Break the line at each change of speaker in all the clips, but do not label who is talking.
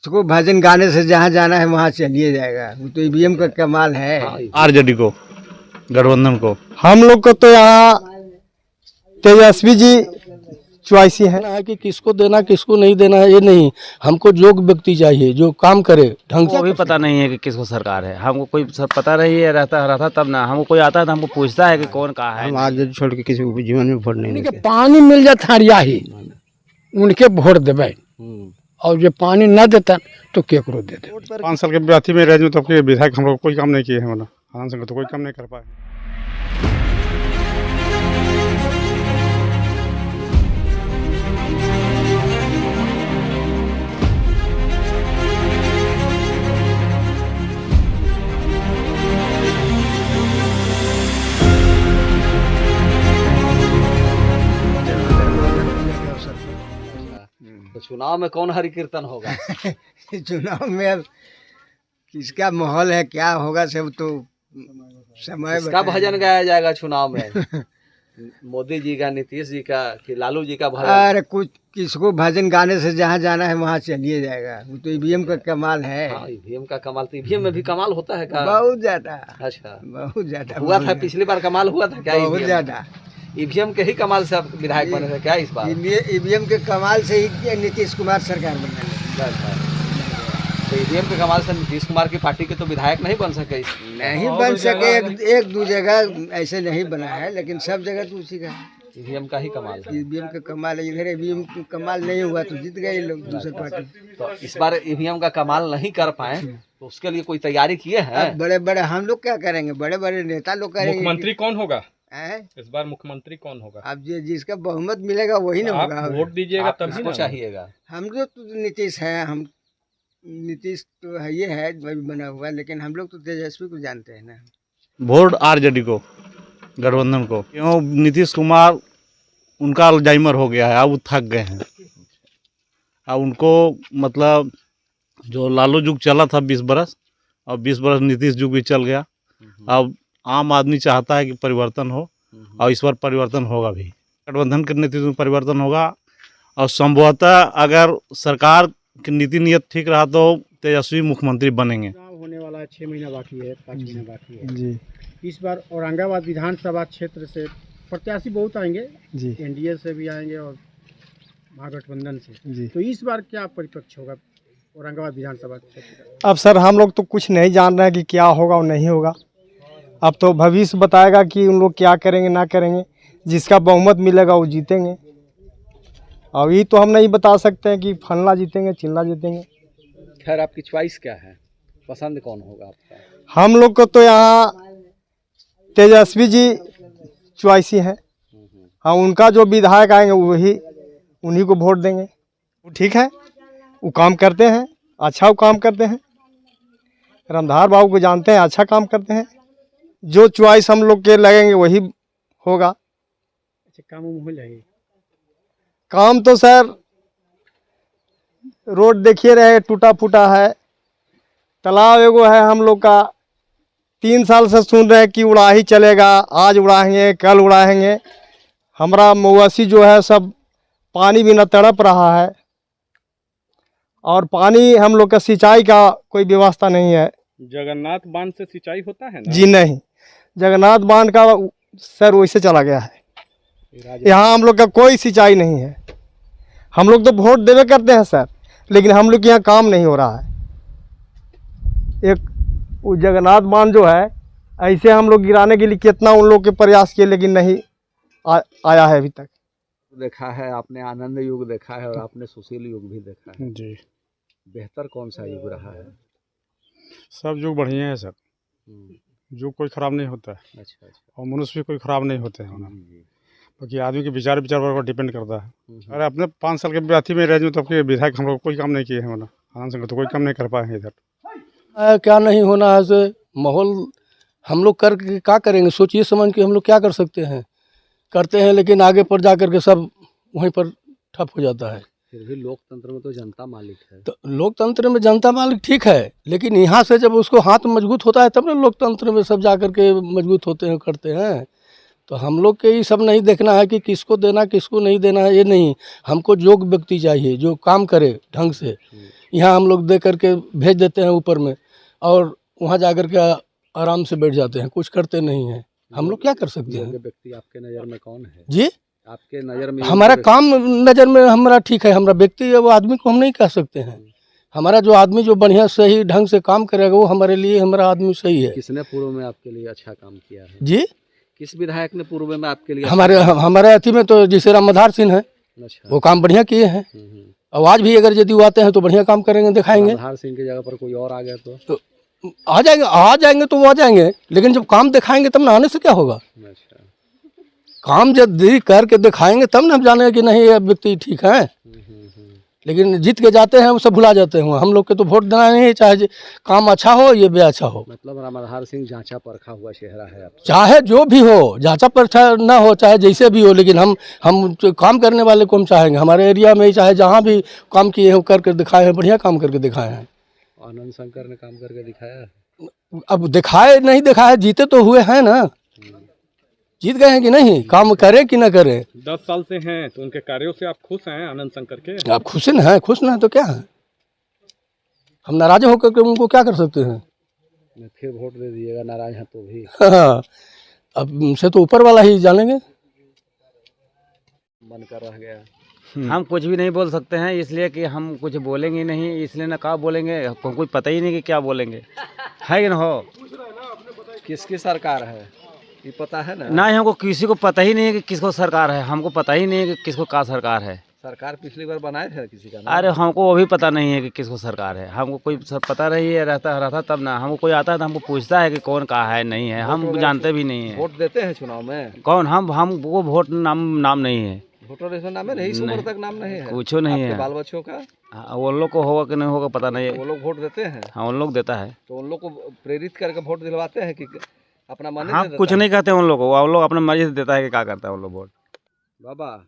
इसको भजन गाने से जहाँ जाना है वहाँ चलिए जाएगा। वो तो ईवीएम का कमाल है।
आरजेडी को, गठबंधन को।
हम लोग को तो यहाँ तेजस्वी जी चॉइस है कि किसको देना किसको नहीं देना है, ये नहीं, हमको योग्य व्यक्ति चाहिए जो काम करे ढंग से।
वो भी पता नहीं है कि किसको सरकार है, हमको कोई सब पता नहीं है, रहता तब ना हमको कोई आता है तो हमको पूछता है कि कौन कहाँ है।
हम आरजेडी छोड़ के किसी को जीवन में वोट नहीं देंगे।
पानी मिल जाता हरिया ही उनके वोट देवे, और जो पानी न देता तो केकरो दे दे।
5 साल के अथी में रह तब के विधायक हम लोग कोई काम नहीं किए हैं, मतलब आनंद संग तो कोई काम नहीं कर पाए।
तो चुनाव में कौन हरि कीर्तन होगा?
चुनाव में अब किसका माहौल है क्या होगा सब तो समय
किसका भजन गाया जाएगा चुनाव में? मोदी जी का, नीतीश जी का, कि लालू जी का भजन?
अरे कुछ किसको भजन गाने से जहाँ जाना है वहाँ चलिए जाएगा। वो तो ईवीएम का कमाल है।
ईवीएम का कमाल, तो ईवीएम में भी कमाल होता है क्या?
बहुत ज्यादा।
अच्छा,
बहुत ज्यादा
हुआ था पिछली बार, कमाल हुआ था क्या?
बहुत ज्यादा।
ईवीएम के ही कमाल से आप विधायक बने थे क्या इस बार?
ईवीएम के कमाल से ही नीतीश कुमार सरकार बना।
तो ईवीएम के कमाल से नीतीश कुमार की पार्टी के तो विधायक नहीं बन सके?
नहीं बन सके, एक दो जगह ऐसे नहीं बना है, लेकिन सब जगह तो उसी का है।
ईवीएम का ही कमाल है।
ईवीएम का कमाल है। इधर ईवीएम का कमाल नहीं हुआ तो जीत गए लोग दूसरी पार्टी।
तो इस बार ईवीएम का कमाल नहीं कर पाए तो उसके लिए कोई तैयारी किए हैं?
बड़े बड़े हम लोग क्या करेंगे, बड़े बड़े नेता लोग करेंगे।
मुख्यमंत्री कौन होगा
है?
इस बार? मुख्यमंत्री कौन होगा?
अब जिसका बहुमत मिलेगा वही ना होगा।
वोट दीजिएगा तब
किसको चाहिएगा?
हम लोग तो नीतीश है, हम नीतीश तो है, ये है बना हुआ, लेकिन हम लोग तो तेजस्वी को जानते हैं ना।
वोट आरजेडी को, गठबंधन को। क्यों? नीतीश कुमार उनका अल्जाइमर हो गया है, अब वो थक गए हैं। अब उनको मतलब जो लालू युग चला था 20 बरस, अब 20 बरस नीतीश युग भी चल गया। अब आम आदमी चाहता है कि परिवर्तन हो, और इस बार परिवर्तन होगा भी। गठबंधन के नेतृत्व में परिवर्तन होगा, और संभवतः अगर सरकार की नीति नियत ठीक रहा तो तेजस्वी मुख्यमंत्री बनेंगे।
होने वाला है, 6 महीना बाकी है, 5 महीना बाकी है जी। इस बार औरंगाबाद विधानसभा क्षेत्र से प्रत्याशी बहुत आएंगे जी, एनडीए से भी आएंगे और महागठबंधन से जी। तो इस बार क्या परिपक्ष होगा औरंगाबाद विधानसभा क्षेत्र?
अब सर हम लोग तो कुछ नहीं जान रहे हैं कि क्या होगा और नहीं होगा। अब तो भविष्य बताएगा कि उन लोग क्या करेंगे ना करेंगे। जिसका बहुमत मिलेगा वो जीतेंगे। अब ये तो हम नहीं बता सकते हैं कि फलना जीतेंगे चिल्ला जीतेंगे।
खैर, आपकी चॉइस क्या है? पसंद कौन होगा आपका?
हम लोग को तो यहाँ तेजस्वी जी चॉइस है। हाँ, उनका जो विधायक आएंगे वही, उन्हीं को वोट देंगे। ठीक है, वो काम करते हैं, अच्छा वो काम करते हैं। रामधार बाबू को जानते हैं, अच्छा काम करते हैं। जो चॉइस हम लोग के लगेंगे वही होगा।
अच्छा, काम हो जाएगी?
काम तो सर रोड देखिए रहे, टूटा फूटा है। तालाब एगो है हम लोग का, 3 साल से सुन रहे हैं कि उड़ा ही चलेगा, आज उड़ाएंगे कल उड़ाएंगे। हमारा मवेशी जो है सब पानी बिना तड़प रहा है, और पानी हम लोग का सिंचाई का कोई व्यवस्था नहीं है।
जगन्नाथ बांध से सिंचाई होता है ना?
जी नहीं, जगन्नाथ बांध का सर वैसे चला गया है। यहाँ हम लोग का कोई सिंचाई नहीं है। हम लोग तो वोट देवे करते हैं सर, लेकिन हम लोग के यहाँ काम नहीं हो रहा है। एक वो जगन्नाथ बांध जो है, ऐसे हम लोग गिराने के लिए कितना उन लोग के प्रयास किए, लेकिन नहीं आया है अभी तक।
देखा है आपने, आनंद युग देखा है और आपने सुशील युग भी देखा है
जी।
बेहतर कौन सा युग रहा है?
सब युग बढ़िया है सर, युग कोई खराब नहीं होता है।
अच्छा,
और मनुष्य भी कोई खराब नहीं होते हैं, बाकी आदमी के विचार पर डिपेंड करता है। अरे अपने 5 साल के अथी में रह तब के विधायक हम लोग कोई काम नहीं किए हैं, मतलब आनंद संग तो कोई काम नहीं कर पाए हैं इधर।
क्या नहीं होना है से माहौल हम लोग करके क्या करेंगे? सोचिए समझ के हम लोग क्या कर सकते हैं, करते हैं, लेकिन आगे पर जा कर के सब वहीं पर ठप हो जाता है।
फिर भी लोकतंत्र में तो जनता मालिक है।
तो लोकतंत्र में जनता मालिक ठीक है, लेकिन यहाँ से जब उसको हाथ मजबूत होता है तब ना लोकतंत्र में सब जा कर के मजबूत होते हैं, करते हैं।
तो हम लोग के ये सब नहीं देखना है कि किसको देना किसको नहीं देना है, ये नहीं। हमको योग्य व्यक्ति चाहिए जो काम करे ढंग से। यहाँ हम लोग दे करके भेज देते हैं ऊपर में, और वहाँ जा कर के आराम से बैठ जाते हैं, कुछ करते नहीं हैं। हम लोग क्या कर सकते हैं?
व्यक्ति आपके नज़र में कौन है
जी,
आपके नज़र में?
हमारा काम नज़र में हमारा ठीक है। हमारा व्यक्ति वो आदमी को हम नहीं कह सकते हैं। हमारा जो आदमी जो बढ़िया सही ढंग से काम करेगा वो हमारे लिए हमारा आदमी सही है।
किसने पूर्व में आपके लिए अच्छा काम किया है?
जी,
किस विधायक ने पूर्व में आपके लिए?
हमारे अति में तो जैसे रामधार सिंह है,
अच्छा।
वो काम बढ़िया किए हैं। और आज भी अगर यदि वो आते हैं तो बढ़िया काम करेंगे, दिखाएंगे।
रामधार सिंह की जगह पर कोई और आ गया तो
आ जाएंगे तो वो आ जाएंगे, लेकिन जब काम दिखाएंगे तब ना आने से क्या होगा।
अच्छा।
काम जब करके दिखाएंगे तब ना हम जाने कि नहीं ये व्यक्ति ठीक है। लेकिन जीत के जाते हैं वो सब भुला जाते हैं। हम लोग के तो वोट देना नहीं, चाहे काम अच्छा हो ये भी अच्छा हो।
मतलब रामधार सिंह जांचा परखा हुआ चेहरा है आप?
चाहे जो भी हो, जांचा परखा ना हो चाहे जैसे भी हो, लेकिन हम जो काम करने वाले को हम चाहेंगे। हमारे एरिया में ही चाहे जहाँ भी काम किए हैं करके दिखाए हैं, बढ़िया काम करके दिखाए हैं।
आनंद शंकर ने काम करके दिखाया?
अब दिखाए नहीं दिखाए, जीते तो हुए हैं ना, जीत गए हैं कि नहीं, काम करें कि ना करें।
10 साल से हैं तो उनके कार्यों से आप खुश हैं आनंद शंकर के?
आप खुश न हैं, खुश ना है तो क्या है, हम नाराज होकर के उनको क्या कर सकते हैं।
फिर वोट दे दीजिएगा नाराज हैं तो भी।
अब उनसे तो ऊपर वाला ही जानेंगे।
मन कर रह गया।
हम कुछ भी नहीं बोल सकते हैं, इसलिए कि हम कुछ बोलेंगे नहीं, इसलिए ना क्या बोलेंगे, हमको कुछ पता ही नहीं कि क्या बोलेंगे, है कि ना हो।
किसकी सरकार है ये पता है ना?
नहीं, हमको किसी को पता ही नहीं है कि किसको सरकार है, हमको पता ही नहीं है कि किसको क्या सरकार है।
सरकार पिछली बार बनाए थे किसी का?
अरे हमको वो भी पता नहीं है कि किसको सरकार है, हमको कोई पता नहीं है। रहता तब ना, हमको कोई आता है तो हमको पूछता है कि कौन कहा है, नहीं है, हम जानते भी नहीं है।
वोट देते हैं चुनाव में?
कौन? हम वो वोट नाम नहीं है।
वोटर रेशन नाम है नहीं, इस उम्र तक नाम नहीं है?
कुछ नहीं है।
बाल बच्चों का?
वो लोग को होगा कि नहीं होगा पता नहीं है।
वो लोग वोट देते हैं?
हाँ, उन लोग देता है।
तो उन लोग को प्रेरित करके वोट दिलवाते हैं कि अपना मन?
हाँ, कुछ नहीं कहते उन लोग को, वो लोग अपने मर्जी से देता है कि क्या करता है उन लोग वोट।
बाबा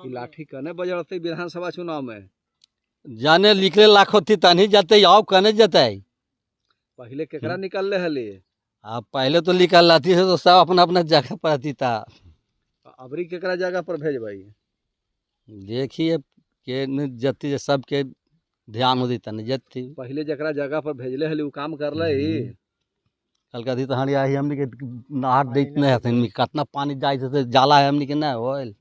लाठी कने बजड़ते विधानसभा चुनाव में?
जाने लिखले लाखों थी तनी जाते आओ कने जाते
पहले केकरा निकल रहे हले?
आप पहले तो निकल लाती है तो सब अपना अपना जगह पर आती था।
अबरी केकरा जगह पर भेज भाई?
देखिए के जती सबके ध्यान हो देता नहीं जती।
पहले जकरा जगह पर भेजले हले वो काम कर रहे।
कल का दी तो हमारी आई हमने के नहर देत नहीं हथिन कितना पानी जाए तो जाला है हमने के ना होल।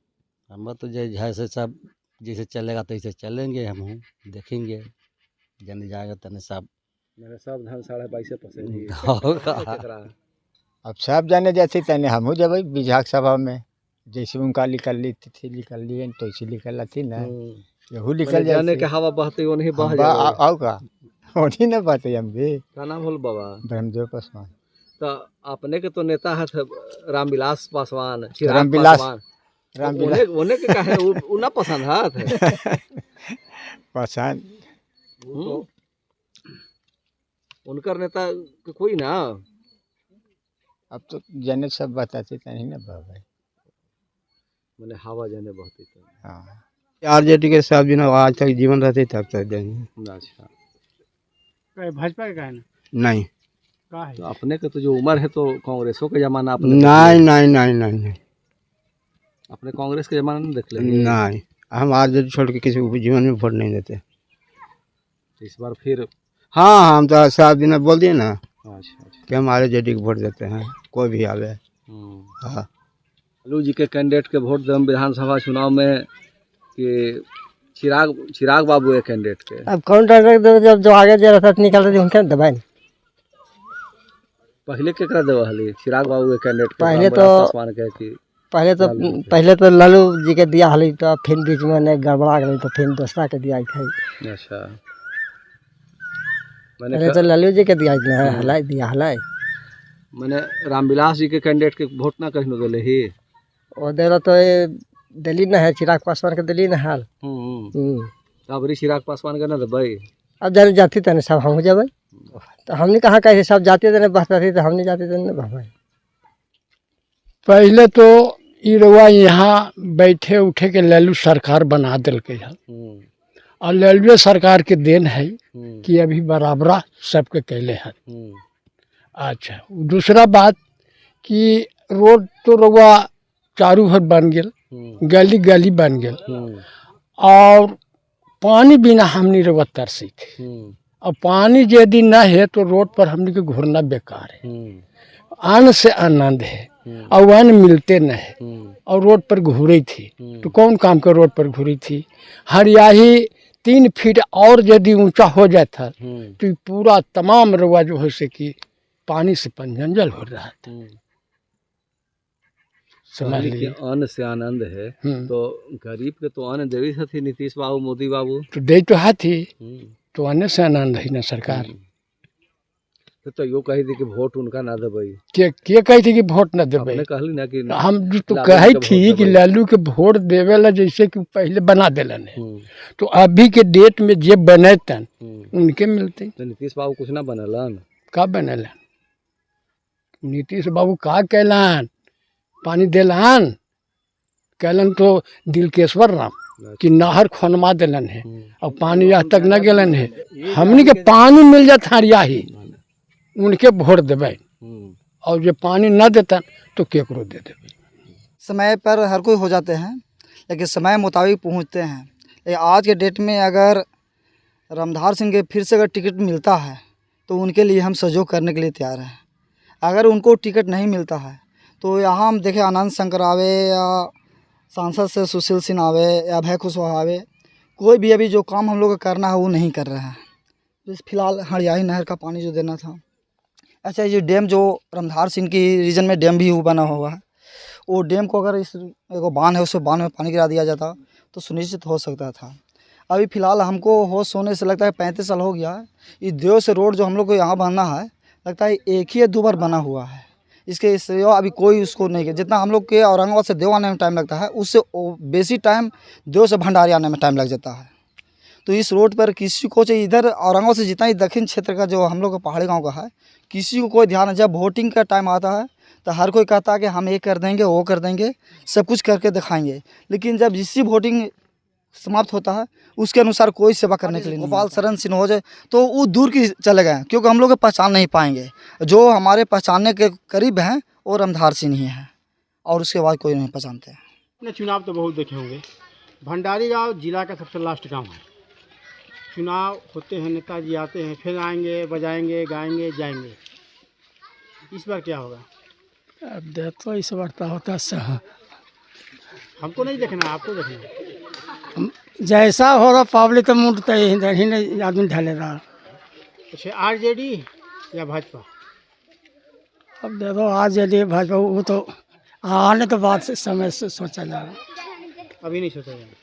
हम तो जैसे सब जैसे चलेगा तैसे चलेंगे, हम देखेंगे जन जाएगा तने सब
मेरे सब धन 22.5%
अब सब जाने जैसे तने हम जब विधायक सभा में जैसे उनका निकल ली थी निकल लिए तो इसी निकल थी ना यहू निकल
जाने के हवा बहते वो नहीं बह
आओ का वही ना बातें हम भी।
क्या नाम होल बाबा?
ब्रह्मदेव पासवान।
तो अपने के तो नेता है रामविलास पासवान, उन्हें के कहे वो ना पसंद है
पसंद
उनकर नेता कोई ना।
अब तो जने सब बताते नहीं ना बाबा,
मैंने हवा जाने बहती तो।
हाँ आरजेडी के साथ भी ना आज तक जीवन रहते तब तक देंगे।
अच्छा,
भाजपा का है ना?
नहीं
का है?
तो अपने के तो जो उम्र है तो कांग्रेसों के जमाना अपने
नहीं
अपने कांग्रेस के जमाना नहीं देख ले?
नहीं, हम आरजेडी छोड़ के किसी को जीवन में वोट नहीं देते।
इस बार फिर?
हाँ हम तो 7 दिन बोल दिए ना।
अच्छा
कि हम आरजेडी को वोट देते हैं कोई भी आवे। हाँ
लालू जी के कैंडिडेट के वोट दें विधानसभा चुनाव में कि चिराग बाबू है कैंडिडेट के?
अब कौन जब जो आगे जा रहा था निकल रहे उनके दबाए।
पहले केकरा देवा हली चिराग बाबू के कैंडिडेट के?
पहले तो लालू जी के दिया हली, तो फिर बीच में गड़बड़ा गई तो फिर दूसरा के दिया था।
अच्छा,
पहले तो लालू जी के दिया हलाई
मैंने रामविलास जी के कैंडिडेट के वोट ना कहीं दिले ही
वो दे तो दिल्ली न है, चिराग पासवान के दिल्ली न हाल।
अबरी चिराग पासवान के ना दबाई।
अब जाने जाती तने सब हम जब तो हमने कहा कैसे सब जाते थे बसता थी तो हमने जाते थे भाई।
पहले तो इरवा यहाँ बैठे उठे के लालू सरकार बना दिल के है और लालू सरकार के देन है कि अभी बराबरा सबके कैले हैं। अच्छा, दूसरा बात कि रोड तो रउआ चारू भर बन गेल, गली गली बन गेल, और पानी बिना हमनी रउआ तरसी थे। और पानी यदि न है तो रोड पर हमनी के घूरना बेकार है। अन्न से आनंद है और अन्न मिलते न है, और रोड पर घूरी थी तो कौन काम कर रोड पर घूरी थी। हरियाही 3 फीट और यदि ऊंचा हो जाता तो ये पूरा तमाम रवा जो है से कि पानी से पंजंजल हो रहा था। समझ लीजिए,
अन्न से आनंद है तो गरीब के तो अन्न देवी थी नीतीश बाबू, मोदी बाबू
तो दे तो हाथी, तो अन्न से आनंद है ना सरकार।
तो यो कही थी कि वोट उनका ना देबई,
के कही थी कि वोट न देबई।
कहली ना कि
हम तो कही थी कि लालू के वोट देवेला जैसे कि पहले बना देलन है, तो अभी के डेट में जे बनेतन उनके मिलते।
तो नीतीश बाबू कुछ ना बनलन,
का बनलन? नीतीश बाबू का कहलन? पानी देलन कहलन तो दिलकेश्वर राम कि नहर खोनमा देलन है और पानी यहाँ तक न गेलन है। हमनी के पानी मिल जाता हरियाही उनके वोट देवे, और जो पानी न देता तो केकरो दे देवे।
समय पर हर कोई हो जाते हैं लेकिन समय मुताबिक पहुंचते हैं। लेकिन आज के डेट में अगर रामधार सिंह के फिर से अगर टिकट मिलता है तो उनके लिए हम सहयोग करने के लिए तैयार हैं। अगर उनको टिकट नहीं मिलता है तो यहाँ हम देखें आनंद शंकर आवे या सांसद से सुशील सिंह आवे या अभय कुशवाहा आवे, कोई भी अभी जो काम हम लोग को करना है वो नहीं कर रहे हैं। इस फिलहाल हरियाही नहर का पानी जो देना था, अच्छा ये डैम जो रामधार सिंह की रीजन में डैम भी बना हुआ है, वो डैम को अगर इस एक बांध है उससे बांध में पानी गिरा दिया जाता तो सुनिश्चित हो सकता था। अभी फ़िलहाल हमको होश होने से लगता है 35 साल हो गया है। ये देव से रोड जो हम लोग को यहाँ बनना है लगता है एक ही 2 बार बना हुआ है। इसके सिवा अभी कोई उसको नहीं किया। जितना हम लोग के औरंगाबाद से देव आने में टाइम लगता है उससे बेसी टाइम देव से भंडारी आने में टाइम लग जाता है। तो इस रोड पर किसी को चाहिए, इधर औरंगाबाद से जितना ही दक्षिण क्षेत्र का जो हम लोग का पहाड़ी गाँव का है, किसी को कोई ध्यान है। जब वोटिंग का टाइम आता है तो हर कोई कहता है कि हम ये कर देंगे वो कर देंगे, सब कुछ करके दिखाएंगे, लेकिन जब जिसकी वोटिंग समाप्त होता है उसके अनुसार कोई सेवा करने के लिए नहीं। गोपाल शरण सिंह हो जाए तो वो दूर की चले गए क्योंकि हम लोग पहचान नहीं पाएंगे। जो हमारे पहचानने के करीब हैं वो रामधार सिंह ही हैं और उसके बाद कोई नहीं पहचानते हैं।
अपने चुनाव तो बहुत देखे होंगे। भंडारी गाँव जिला का सबसे लास्ट गाँव है। चुनाव होते हैं, नेताजी आते हैं, फिर आएंगे, बजाएंगे, गाएंगे, जाएंगे। इस बार क्या होगा?
अब देखो इस बार तो होता है,
हमको नहीं देखना, आपको देखना है।
जैसा हो रहा पब्लिक तो मूड तो ही नहीं आदमी ढले रहा।
अच्छा, आरजेडी या भाजपा?
अब देखो आरजेडी भाजपा वो तो आने तो बाद से समय से सोचा जा रहा,
अभी नहीं सोचा जा रहा।